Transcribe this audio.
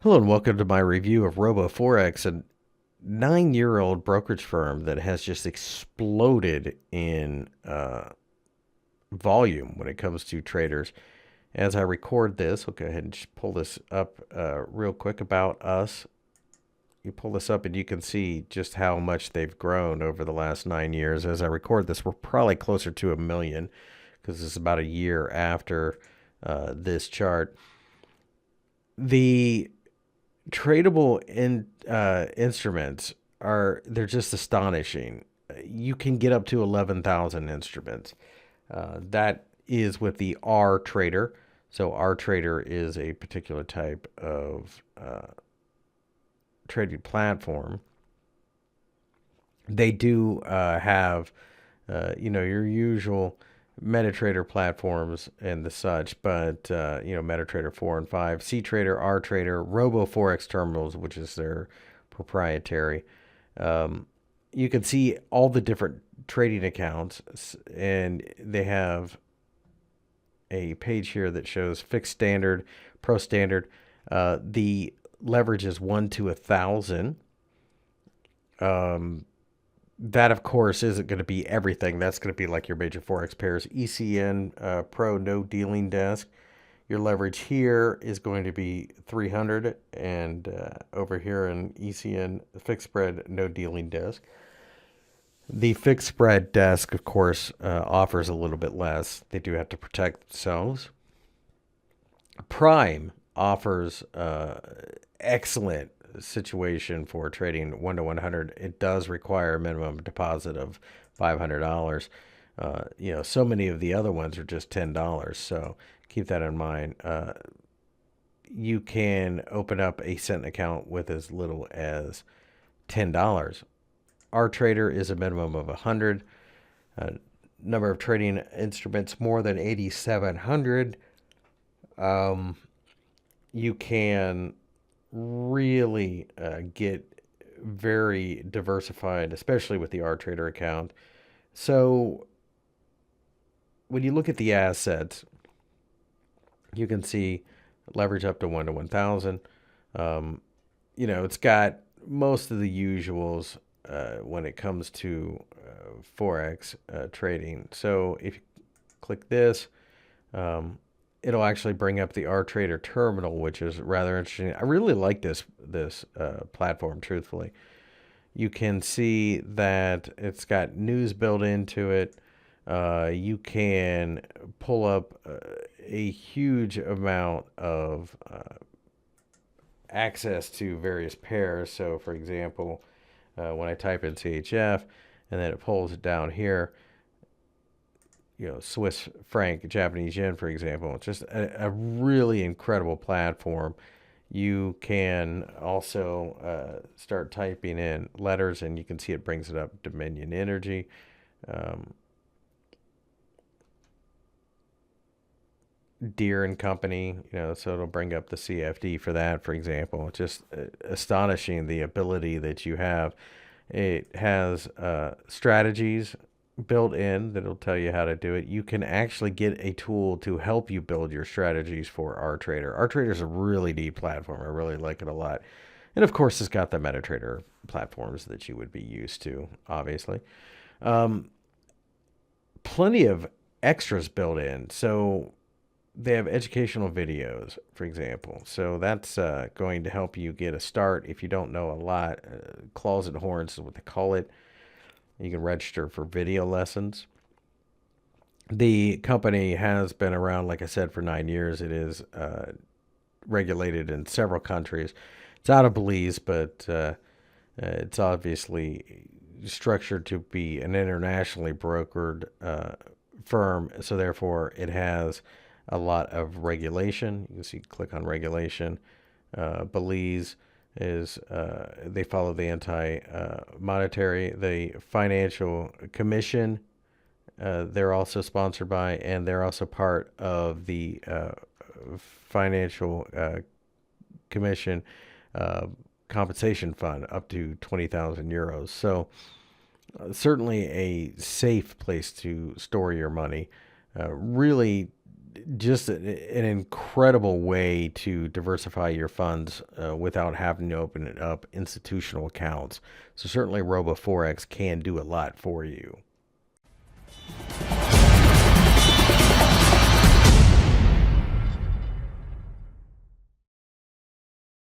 Hello and welcome to my review of RoboForex, a 9-year-old brokerage firm that has just exploded in volume when it comes to traders. As I record this, I'll go ahead and just pull this up real quick about us. You pull this up and you can see just how much they've grown over the last 9 years. As I record this, we're probably closer to 1 million because it's about a year after this chart. The tradable instruments they're just astonishing. You can get up to 11,000 instruments. That is with the RTrader. So RTrader is a particular type of trading platform. They do have your usual MetaTrader platforms and the such, but MetaTrader 4 and 5, cTrader, RTrader, RoboForex terminals, which is their proprietary. You can see all the different trading accounts, and they have a page here that shows fixed standard, pro standard. The leverage is 1 to 1,000. That, of course, isn't going to be everything. That's going to be like your major Forex pairs. ECN Pro no dealing desk. Your leverage here is going to be 300, and over here in ECN fixed spread no dealing desk. The fixed spread desk, of course, offers a little bit less. They do have to protect themselves. Prime offers excellent situation for trading 1 to 100. It does require a minimum deposit of $500. So many of the other ones are just $10. So keep that in mind. You can open up a cent account with as little as $10. RTrader is a minimum of 100. Number of trading instruments more than 8,700. You can really get very diversified, especially with the RTrader account. So when you look at the assets, you can see leverage up to 1 to 1,000. It's got most of the usuals when it comes to Forex trading. So if you click this, it'll actually bring up the RTrader terminal, which is rather interesting. I really like this platform, truthfully. You can see that it's got news built into it. You can pull up a huge amount of access to various pairs. So, for example, when I type in CHF and then it pulls it down here, Swiss franc, Japanese yen, for example. It's just a really incredible platform. You can also start typing in letters, and you can see it brings it up Dominion Energy. Deere and Company, so it'll bring up the CFD for that, for example. Just astonishing the ability that you have. It has strategies built in that'll tell you how to do it. You can actually get a tool to help you build your strategies for RTrader. RTrader is a really neat platform. I really like it a lot. And of course, it's got the MetaTrader platforms that you would be used to, obviously. Plenty of extras built in. So they have educational videos, for example. So that's going to help you get a start if you don't know a lot. Claws and horns is what they call it. You can register for video lessons. The company has been around, like I said, for 9 years. It is regulated in several countries. It's out of Belize, but it's obviously structured to be an internationally brokered firm. So therefore, it has a lot of regulation. You can see, click on regulation. Belize is they follow the anti-monetary, the Financial Commission. They're also sponsored by, and they're also part of the Financial Commission compensation fund up to 20,000 euros. So certainly a safe place to store your money. Really just an incredible way to diversify your funds without having to open up institutional accounts. So certainly RoboForex can do a lot for you.